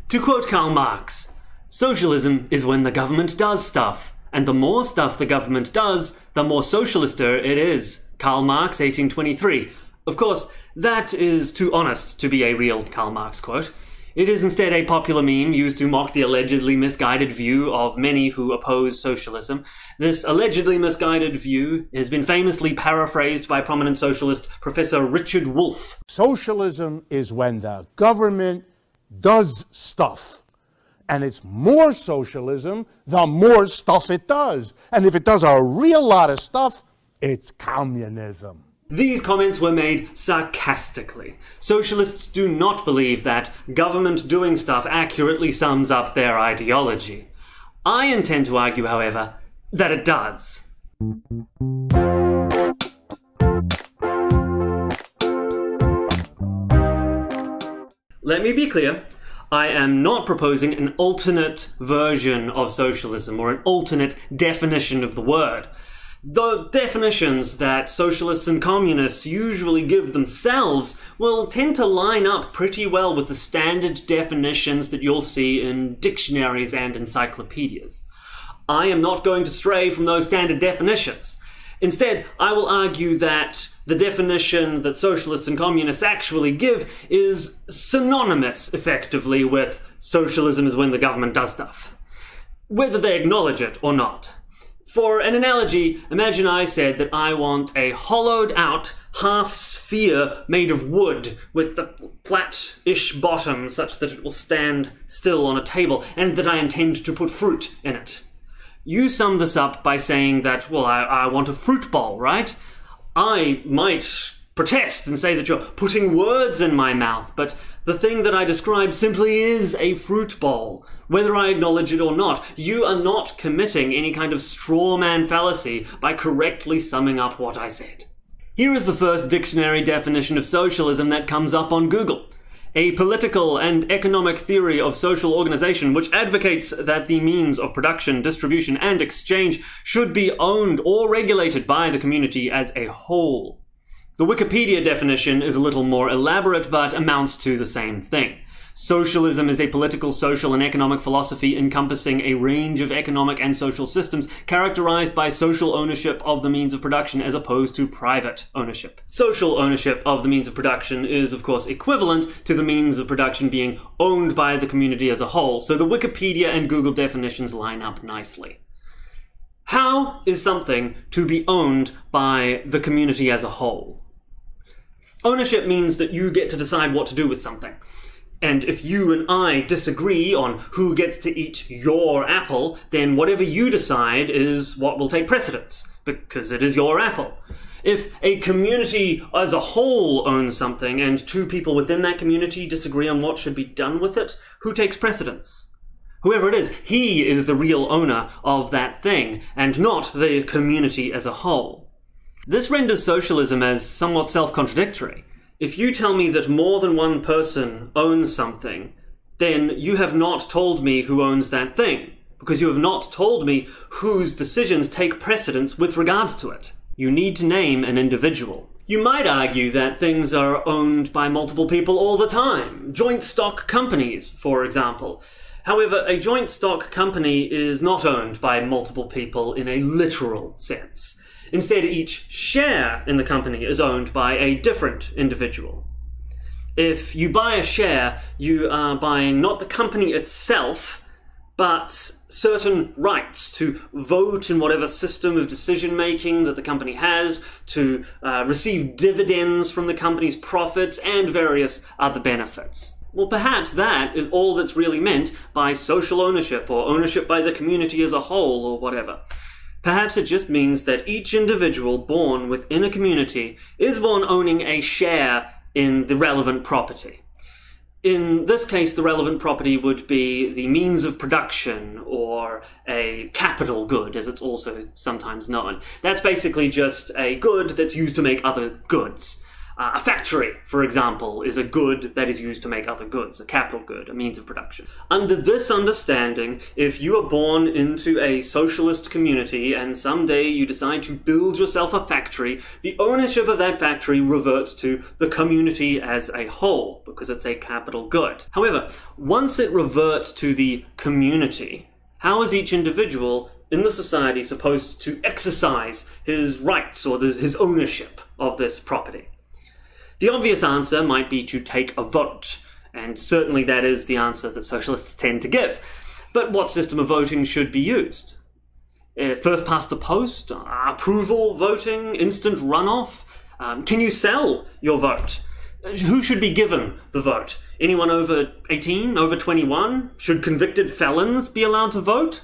To quote Karl Marx, socialism is when the government does stuff, and the more stuff the government does, the more socialister it is. Karl Marx, 1823. Of course, that is too honest to be a real Karl Marx quote. It is instead a popular meme used to mock the allegedly misguided view of many who oppose socialism. This allegedly misguided view has been famously paraphrased by prominent socialist Professor Richard Wolff. Socialism is when the government does stuff. And it's more socialism the more stuff it does. And if it does a real lot of stuff, it's communism. These comments were made sarcastically. Socialists do not believe that government doing stuff accurately sums up their ideology. I intend to argue, however, that it does. Let me be clear. I am not proposing an alternate version of socialism or an alternate definition of the word. The definitions that socialists and communists usually give themselves will tend to line up pretty well with the standard definitions that you'll see in dictionaries and encyclopedias. I am not going to stray from those standard definitions. Instead, I will argue that the definition that socialists and communists actually give is synonymous, effectively, with socialism is when the government does stuff, whether they acknowledge it or not. For an analogy, imagine I said that I want a hollowed-out half-sphere made of wood with the flat-ish bottom such that it will stand still on a table, and that I intend to put fruit in it. You sum this up by saying that, well, I want a fruit bowl, right? I might protest and say that you're putting words in my mouth, but the thing that I describe simply is a fruit bowl. Whether I acknowledge it or not, you are not committing any kind of straw man fallacy by correctly summing up what I said. Here is the first dictionary definition of socialism that comes up on Google. A political and economic theory of social organization which advocates that the means of production, distribution, and exchange should be owned or regulated by the community as a whole. The Wikipedia definition is a little more elaborate, but amounts to the same thing. Socialism is a political, social, and economic philosophy encompassing a range of economic and social systems characterized by social ownership of the means of production as opposed to private ownership. Social ownership of the means of production is, of course, equivalent to the means of production being owned by the community as a whole, so the Wikipedia and Google definitions line up nicely. How is something to be owned by the community as a whole? Ownership means that you get to decide what to do with something. And if you and I disagree on who gets to eat your apple, then whatever you decide is what will take precedence, because it is your apple. If a community as a whole owns something and two people within that community disagree on what should be done with it, who takes precedence? Whoever it is, he is the real owner of that thing, and not the community as a whole. This renders socialism as somewhat self-contradictory. If you tell me that more than one person owns something, then you have not told me who owns that thing, because you have not told me whose decisions take precedence with regards to it. You need to name an individual. You might argue that things are owned by multiple people all the time. Joint stock companies, for example. However, a joint stock company is not owned by multiple people in a literal sense. Instead, each share in the company is owned by a different individual. If you buy a share, you are buying not the company itself, but certain rights to vote in whatever system of decision-making that the company has, to receive dividends from the company's profits, and various other benefits. Well, perhaps that is all that's really meant by social ownership, or ownership by the community as a whole, or whatever. Perhaps it just means that each individual born within a community is born owning a share in the relevant property. In this case, the relevant property would be the means of production, or a capital good, as it's also sometimes known. That's basically just a good that's used to make other goods. A factory, for example, is a good that is used to make other goods, a capital good, a means of production. Under this understanding, if you are born into a socialist community and someday you decide to build yourself a factory, the ownership of that factory reverts to the community as a whole, because it's a capital good. However, once it reverts to the community, how is each individual in the society supposed to exercise his rights or his ownership of this property? The obvious answer might be to take a vote, and certainly that is the answer that socialists tend to give. But what system of voting should be used? First past the post? Approval voting? Instant runoff? Can you sell your vote? Who should be given the vote? Anyone over 18, over 21? Should convicted felons be allowed to vote?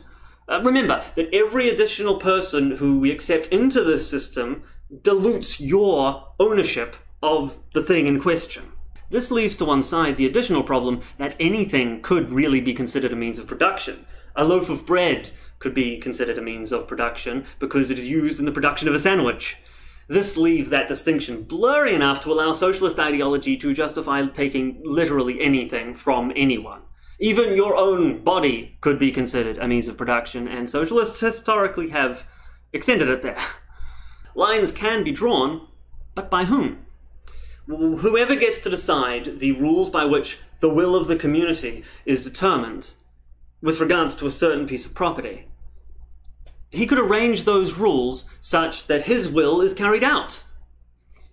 Remember that every additional person who we accept into this system dilutes your ownership of the thing in question. This leaves to one side the additional problem that anything could really be considered a means of production. A loaf of bread could be considered a means of production because it is used in the production of a sandwich. This leaves that distinction blurry enough to allow socialist ideology to justify taking literally anything from anyone. Even your own body could be considered a means of production, and socialists historically have extended it there. Lines can be drawn, but by whom? Whoever gets to decide the rules by which the will of the community is determined with regards to a certain piece of property, he could arrange those rules such that his will is carried out.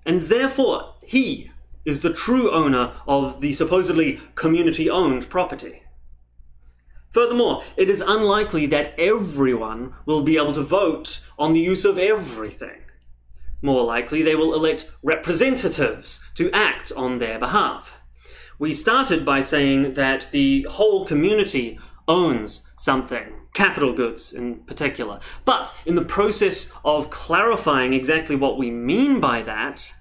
And therefore, he is the true owner of the supposedly community-owned property. Furthermore, it is unlikely that everyone will be able to vote on the use of everything. More likely, they will elect representatives to act on their behalf. We started by saying that the whole community owns something, capital goods in particular. But in the process of clarifying exactly what we mean by that,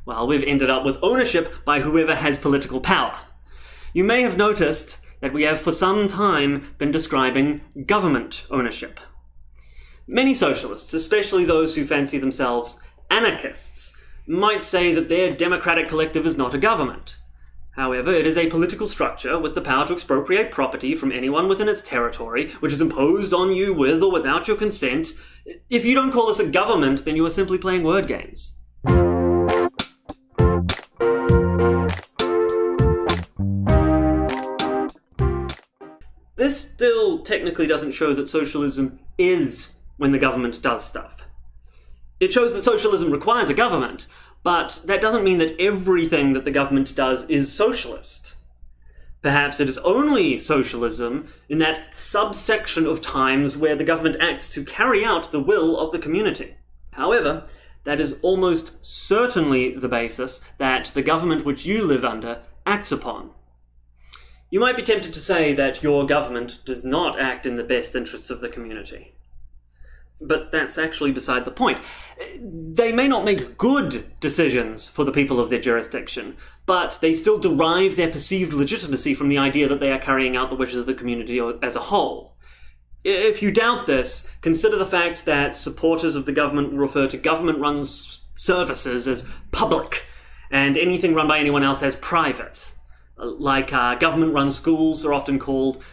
well, we've ended up with ownership by whoever has political power. You may have noticed that we have for some time been describing government ownership. Many socialists, especially those who fancy themselves anarchists, might say that their democratic collective is not a government. However, it is a political structure with the power to expropriate property from anyone within its territory, which is imposed on you with or without your consent. If you don't call this a government, then you are simply playing word games. This still technically doesn't show that socialism is when the government does stuff. It shows that socialism requires a government, but that doesn't mean that everything that the government does is socialist. Perhaps it is only socialism in that subsection of times where the government acts to carry out the will of the community. However, that is almost certainly the basis that the government which you live under acts upon. You might be tempted to say that your government does not act in the best interests of the community. But that's actually beside the point. They may not make good decisions for the people of their jurisdiction, but they still derive their perceived legitimacy from the idea that they are carrying out the wishes of the community as a whole. If you doubt this, consider the fact that supporters of the government will refer to government-run services as public, and anything run by anyone else as private. Like government-run schools are often called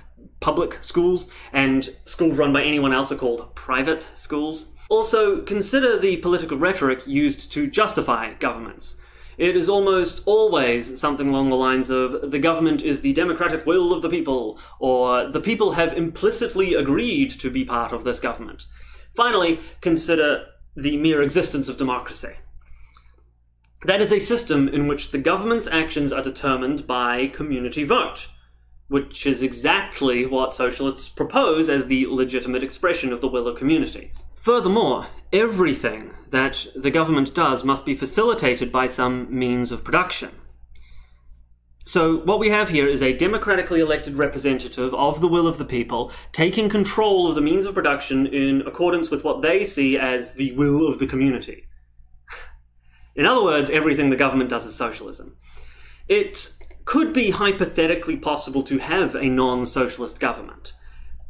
public schools, and schools run by anyone else are called private schools. Also, consider the political rhetoric used to justify governments. It is almost always something along the lines of, the government is the democratic will of the people, or the people have implicitly agreed to be part of this government. Finally, consider the mere existence of democracy. That is a system in which the government's actions are determined by community vote, which is exactly what socialists propose as the legitimate expression of the will of communities. Furthermore, everything that the government does must be facilitated by some means of production. So what we have here is a democratically elected representative of the will of the people taking control of the means of production in accordance with what they see as the will of the community. In other words, everything the government does is socialism. It could be hypothetically possible to have a non-socialist government.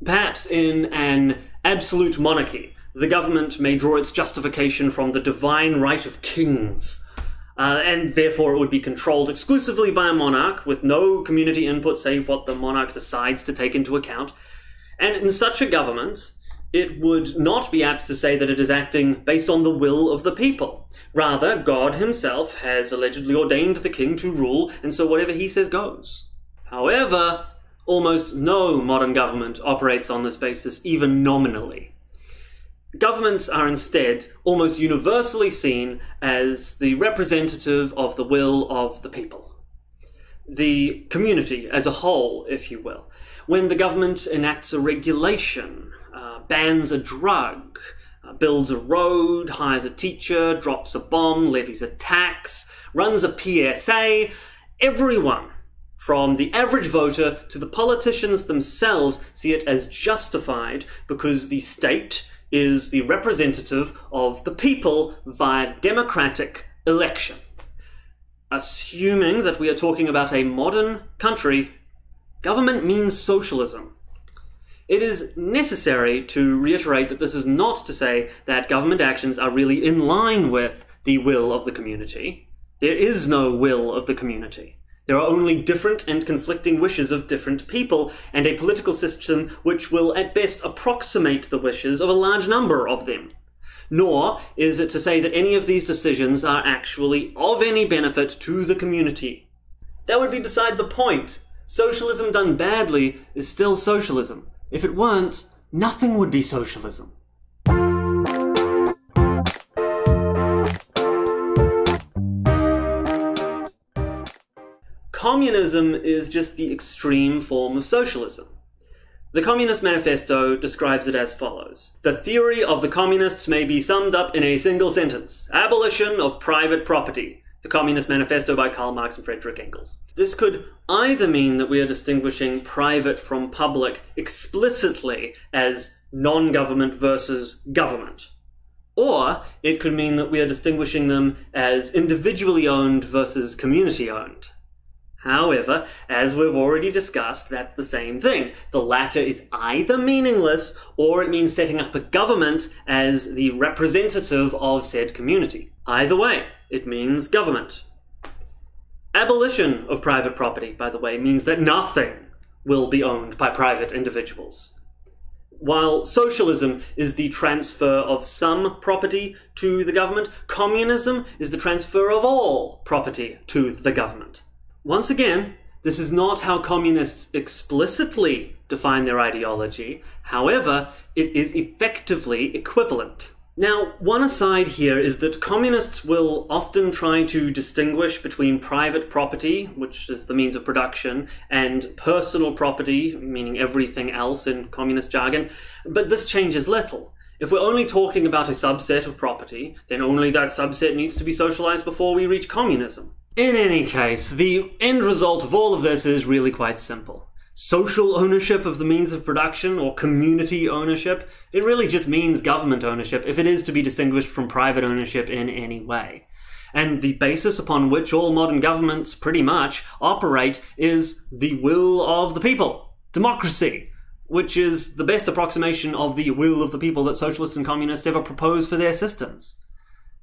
Perhaps in an absolute monarchy, the government may draw its justification from the divine right of kings. and therefore it would be controlled exclusively by a monarch with no community input save what the monarch decides to take into account. And in such a government, it would not be apt to say that it is acting based on the will of the people. Rather, God himself has allegedly ordained the king to rule, and so whatever he says goes. However, almost no modern government operates on this basis, even nominally. Governments are instead almost universally seen as the representative of the will of the people. The community as a whole, if you will. When the government enacts a regulation, bans a drug, builds a road, hires a teacher, drops a bomb, levies a tax, runs a PSA, everyone, from the average voter to the politicians themselves, see it as justified because the state is the representative of the people via democratic election. Assuming that we are talking about a modern country, government means socialism. It is necessary to reiterate that this is not to say that government actions are really in line with the will of the community. There is no will of the community. There are only different and conflicting wishes of different people, and a political system which will at best approximate the wishes of a large number of them. Nor is it to say that any of these decisions are actually of any benefit to the community. That would be beside the point. Socialism done badly is still socialism. If it weren't, nothing would be socialism. Communism is just the extreme form of socialism. The Communist Manifesto describes it as follows. The theory of the communists may be summed up in a single sentence. Abolition of private property. The Communist Manifesto by Karl Marx and Friedrich Engels. This could either mean that we are distinguishing private from public explicitly as non-government versus government. Or it could mean that we are distinguishing them as individually owned versus community owned. However, as we've already discussed, that's the same thing. The latter is either meaningless or it means setting up a government as the representative of said community. Either way, it means government. Abolition of private property, by the way, means that nothing will be owned by private individuals. While socialism is the transfer of some property to the government, communism is the transfer of all property to the government. Once again, this is not how communists explicitly define their ideology. However, it is effectively equivalent. Now, one aside here is that communists will often try to distinguish between private property, which is the means of production, and personal property, meaning everything else in communist jargon, but this changes little. If we're only talking about a subset of property, then only that subset needs to be socialized before we reach communism. In any case, the end result of all of this is really quite simple. Social ownership of the means of production, or community ownership, it really just means government ownership if it is to be distinguished from private ownership in any way. And the basis upon which all modern governments pretty much operate is the will of the people. Democracy, which is the best approximation of the will of the people that socialists and communists ever propose for their systems.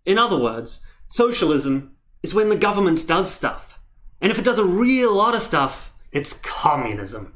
In other words, socialism is when the government does stuff. And if it does a real lot of stuff, it's communism.